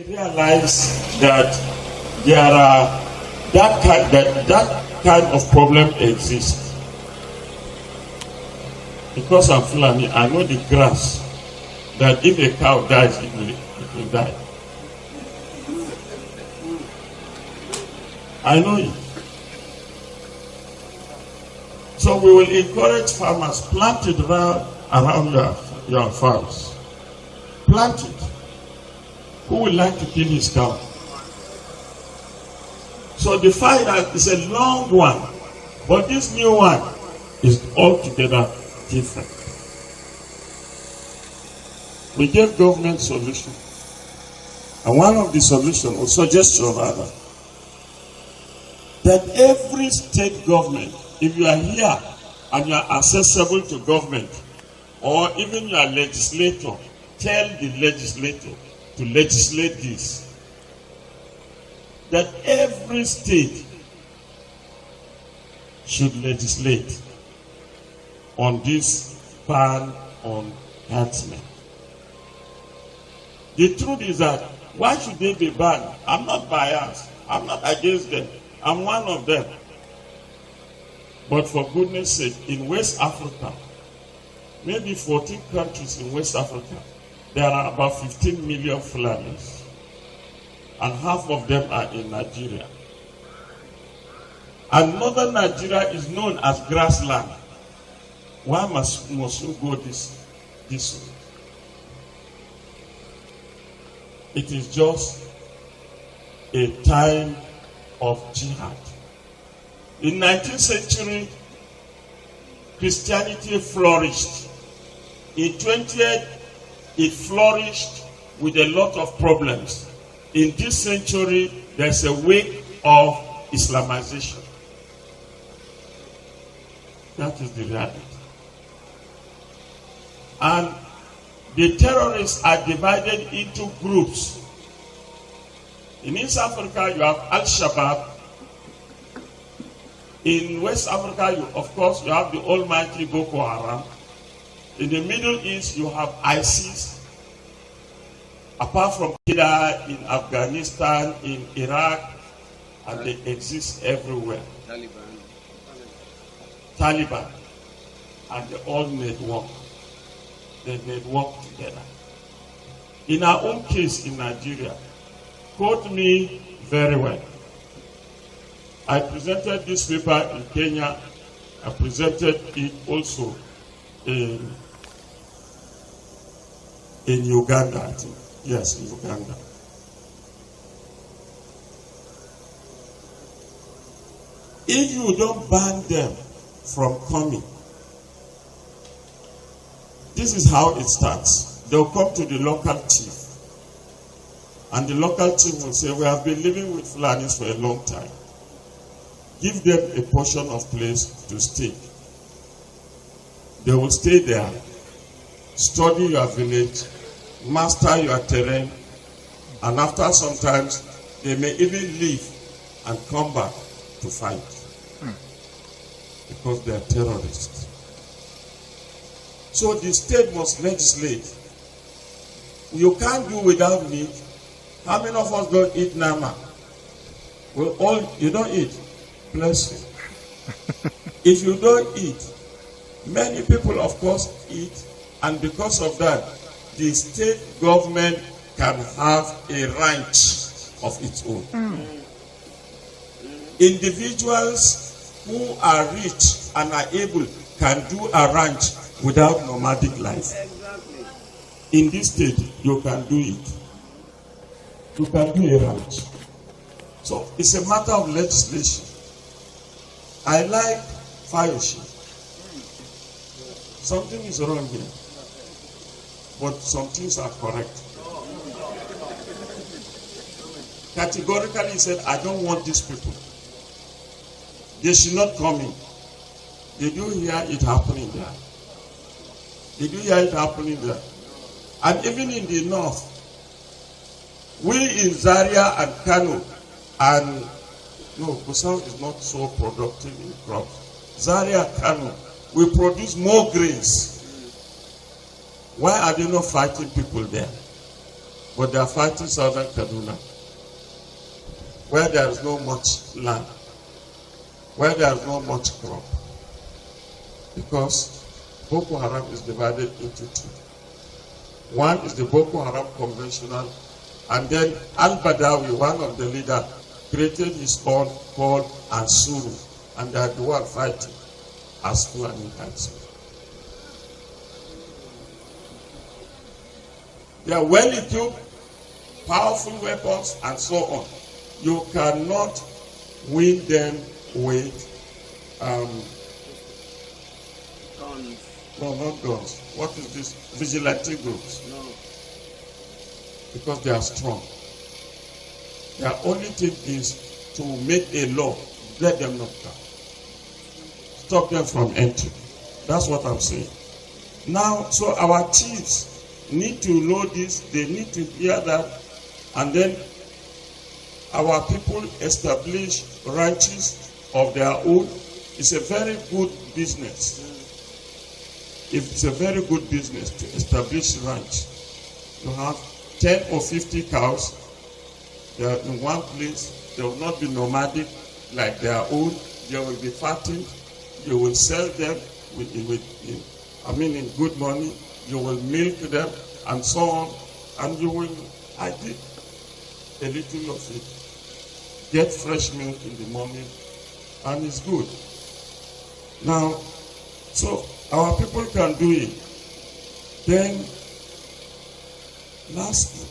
Realize that there are that kind of problem exists. Because I'm Fulani, I know the grass that if a cow dies, it will die. I know it. So we will encourage farmers, plant it around your farms. Plant it. Who would like to kill his cow? So the fight is a long one, but this new one is altogether different. We gave government solution, and one of the solutions, or suggestion rather, that every state government, if you are here and you are accessible to government, or even your legislator, tell the legislator to legislate this, that every state should legislate on this ban on herdsmen. The truth is that, why should they be banned? I'm not biased. I'm not against them. I'm one of them. But for goodness sake, in West Africa, maybe 14 countries in West Africa, there are about 15 million Fulanis, and half of them are in Nigeria. And northern Nigeria is known as grassland. Why must you go this way? It is just a time of jihad. In 19th century, Christianity flourished. In 20th, it flourished with a lot of problems. In this century, there's a wave of Islamization. That is the reality. And the terrorists are divided into groups. In East Africa, you have Al-Shabaab. In West Africa, of course, you have the almighty Boko Haram. In the Middle East, you have ISIS. Apart from Qaeda, in Afghanistan, in Iraq, and they exist everywhere. Taliban. And they all network. They network together. In our own case in Nigeria, quote me very well. I presented this paper in Kenya. I presented it also in Uganda, I think. Yes, in Uganda. If you don't ban them from coming, this is how it starts. They'll come to the local chief. And the local chief will say, we have been living with Fulanis for a long time. Give them a portion of place to stay. They will stay there, study your village, master your terrain, and after some time, they may even leave and come back to fight. Because they are terrorists. So the state must legislate. You can't do without meat. How many of us don't eat nama? Well, you don't eat. Bless you. If you don't eat, many people, of course, eat, and because of that, the state government can have a ranch of its own. Individuals who are rich and are able can do a ranch without nomadic life. In this state, you can do it. You can do a ranch. So it's a matter of legislation. I like Fayoshi. Something is wrong here, but some things are correct. Categorically, he said, I don't want these people. They should not come in. Did you hear it happening there? Did you hear it happening there? And even in the north, we in Zaria and Kano, and no, Gusau is not so productive in crops. Zaria and Kano, we produce more grains. Why are they not fighting people there? but they are fighting southern Kaduna, where there is not much land, where there is not much crop, because Boko Haram is divided into two. One is the Boko Haram conventional, and then Al-Badawi, one of the leaders, created his own called Ansuru, and they are the one fighting as Fulani herdsmen. They are well equipped, powerful weapons, and so on. You cannot win them with Guns. no, not guns. What is this? Vigilante groups. No. Because they are strong. Their only thing is to make a law, let them knock down. Stop them from entering. That's what I'm saying. Now, so our chiefs need to know this, they need to hear that, and then our people establish ranches of their own. It's a very good business. It's a very good business to establish ranch. You have 10 or 50 cows. They are in one place. They will not be nomadic like their own. They will be fattened. You will sell them in good money. You will milk them and so on. And you will, I did a little of it. Get fresh milk in the morning, and it's good. Now, so our people can do it. Then, lastly,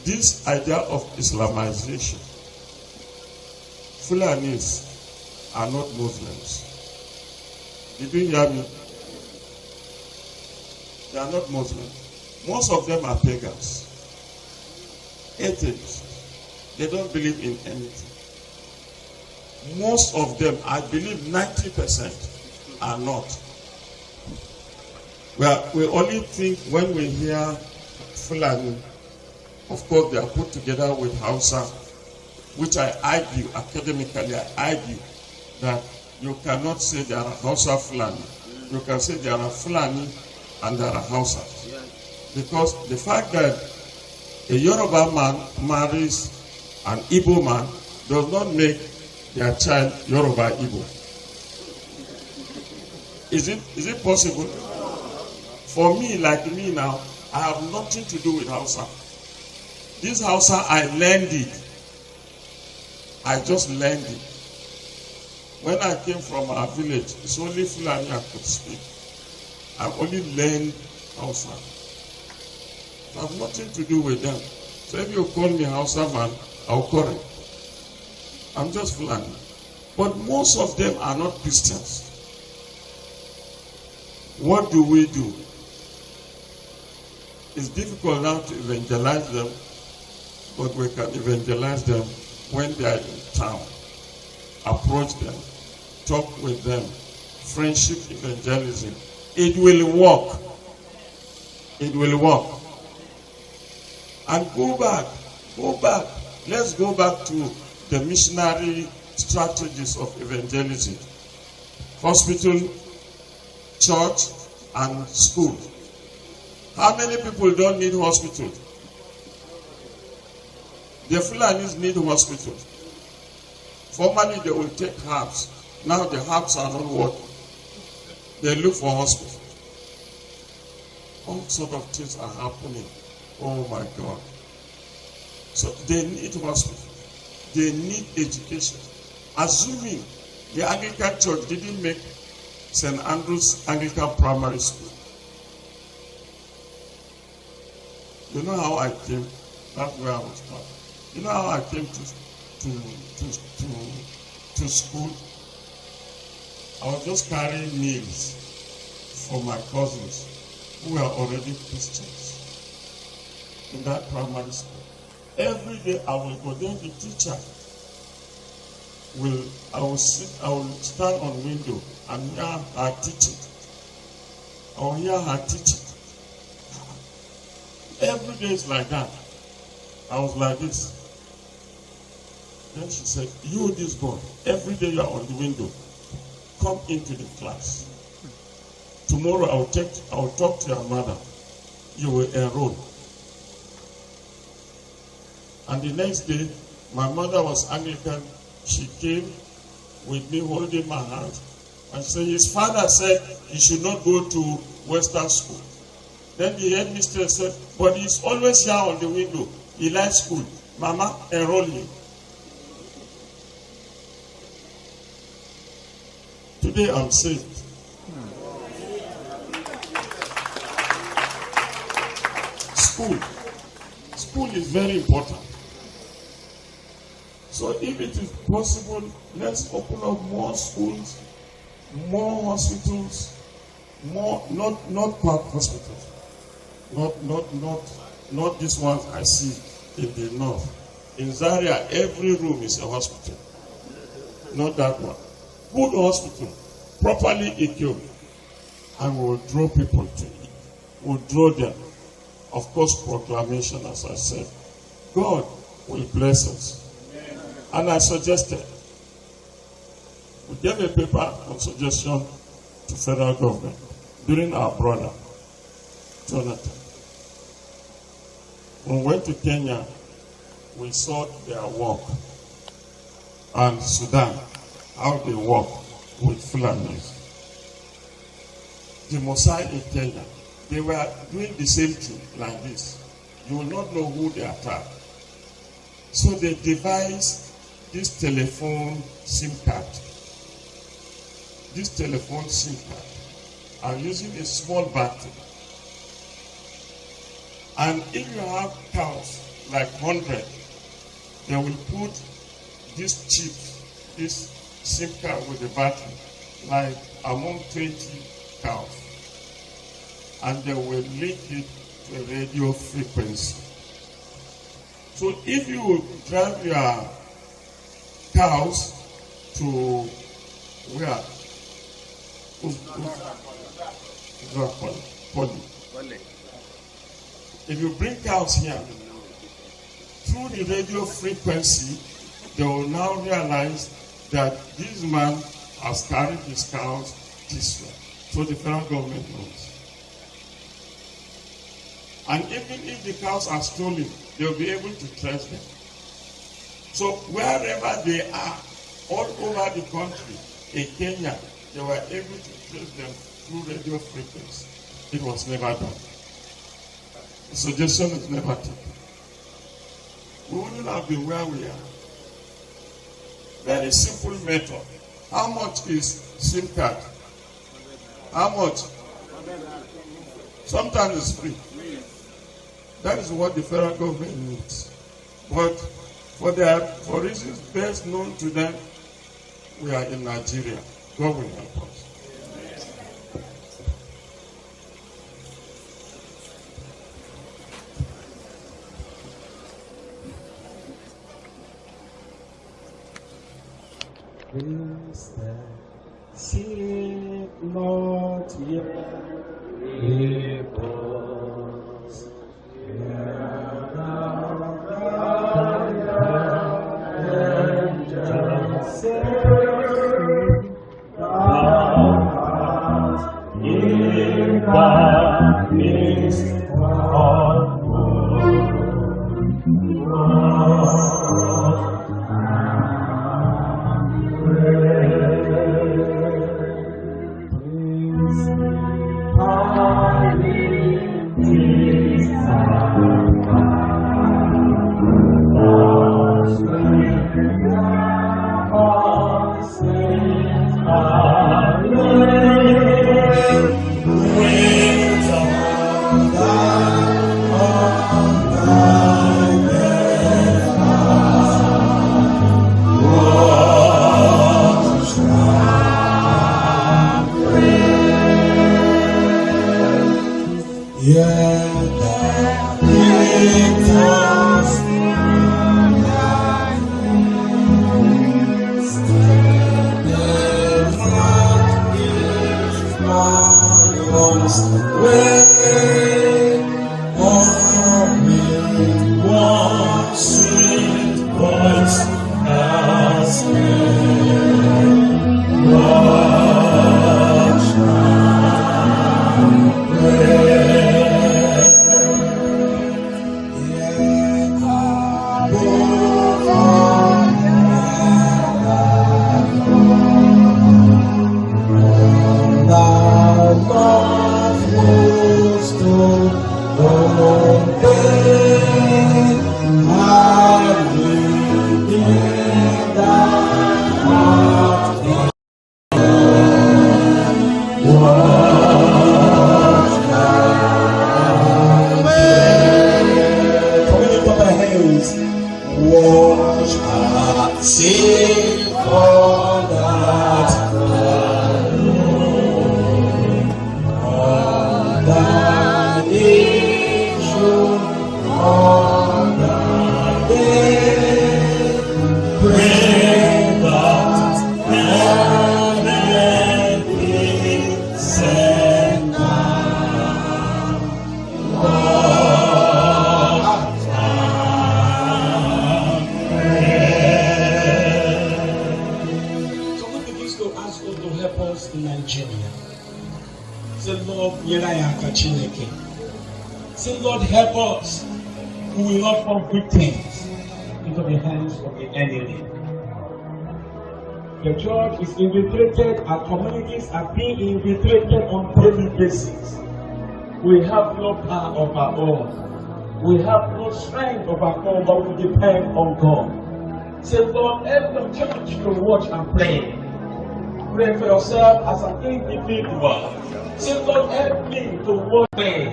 this idea of Islamization. Fulanis are not Muslims. Did you hear me? They are not Muslims. Most of them are pagans, atheists. They don't believe in anything. Most of them, I believe 90%, are not. We only think when we hear Fulani, of course they are put together with Hausa, which I argue, academically I argue, that you cannot say there are Hausa Fulani. You can say there are Fulani and there are Hausa. Because the fact that a Yoruba man marries an Igbo man does not make their child Yoruba Igbo. Is it possible? For me, like me now, I have nothing to do with Hausa. This Hausa, I learned it. I just learned it. When I came from our village, it's only Fulani I could speak. I only learned Hausa. I have nothing to do with them. So if you call me Hausa man, I'll correct. I'm just Fulani. But most of them are not Christians. What do we do? It's difficult now to evangelize them, but we can evangelize them when they are in town. Approach them, talk with them, friendship evangelism. It will work. It will work. And go back. Let's go back to the missionary strategies of evangelism. Hospital, church, and school. How many people don't need hospital? The Fulanis need hospital. Formerly they will take herbs. Now the herbs are not working. They look for hospital. All sort of things are happening. Oh my God. So they need hospital. They need education. Assuming the Anglican Church didn't make St. Andrew's Anglican Primary School. You know how I came? That's where I was taught. You know how I came to school? I was just carrying meals for my cousins who were already Christians in that primary school. Every day I will go there, the teacher I will stand on window and hear her teaching. I will hear her teaching. Every day is like that. I was like this. Then she said, you this boy, every day you are on the window, come into the class. tomorrow I'll talk to your mother. You will enroll. And the next day, my mother was Anglican. She came with me holding my hand and said, his father said he should not go to Western school. Then the headmistress said, but he's always here on the window. He likes school. Mama, enroll him. Today I'm saved. School is very important. So if it is possible, let's open up more schools, more hospitals, more not park hospitals. Not this one I see in the north. In Zaria, every room is a hospital. Not that one. Good hospital, properly equipped, and we will draw people to it. We'll draw them. Of course, proclamation, as I said. God will bless us. And I suggested, we gave a paper on suggestion to federal government during our brother, Jonathan. When we went to Kenya, we saw their work. And Sudan, how they work with Fulanis. The Mosai in Kenya, they were doing the same thing like this. You will not know who they attack. So they devised this telephone SIM card. This telephone SIM card are using a small battery. And if you have cows, like 100, they will put this chip, this SIM card with the battery, like among 20 cows. And they will link it to a radio frequency. So if you drive your cows to where? Poly. If you bring cows here, through the radio frequency, they will now realize that this man has carried his cows this way. So the federal government knows. And even if the cows are stolen, they'll be able to trace them. So wherever they are, all over the country, in Kenya, they were able to trace them through radio frequency. It was never done. The suggestion is never taken. We wouldn't have been where we are. Very simple method. How much is SIM card? How much? Sometimes it's free. That is what the federal government needs. But for reasons best known to them, we are in Nigeria. God will help us. Is that see not yet repose? Hear the angels sing, thou art in the midst of Say, Lord, help us. We will not fall victims into the hands of the enemy. The church is infiltrated, our communities are being infiltrated on a daily basis. We have no power of our own. We have no strength of our own, but we depend on God. Say, Lord, help the church to watch and pray. Pray for yourself as an individual. Say, Lord, help me to watch and pray.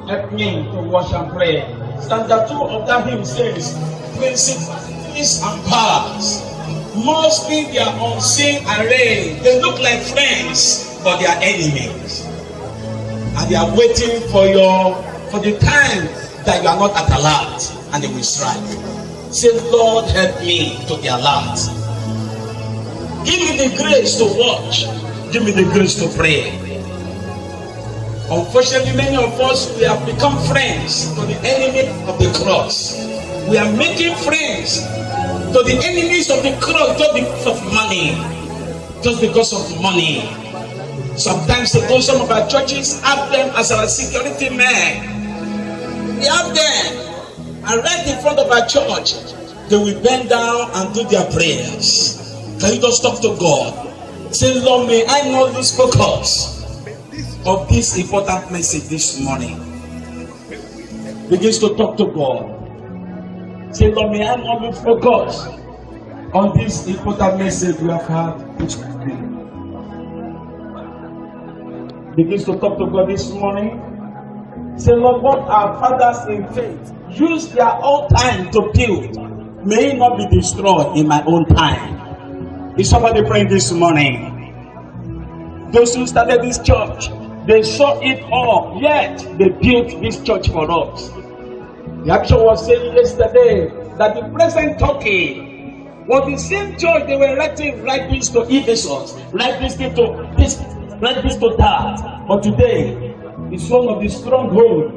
Help me to watch and pray. Stanza 2 of that hymn says, principalities and powers, mostly they are unseen array. They look like friends, but they are enemies. And they are waiting for the time that you are not at alert, and they will strike. Say, Lord, help me to be alert. Give me the grace to watch. Give me the grace to pray. Unfortunately, many of us, we have become friends to the enemy of the cross. We are making friends to the enemies of the cross just because of money. Just because of money. Sometimes some of our churches have them as our security men. We have them. And right in front of our church, they will bend down and do their prayers. Can you just talk to God? Say, Lord, may I not lose focus of this important message this morning. Begins to talk to God. Say, Lord, may I not lose focus on this important message we have had this morning. Begins to talk to God this morning. Say, Lord, what our fathers in faith use their own time to build may it not be destroyed in my own time. Is somebody praying this morning? Those who started this church, they saw it all, yet they built this church for us. The action was saying yesterday that the present Turkey was the same church they were erecting right this to Ephesus, right this to this, right this to that. But today, it's one of the strongholds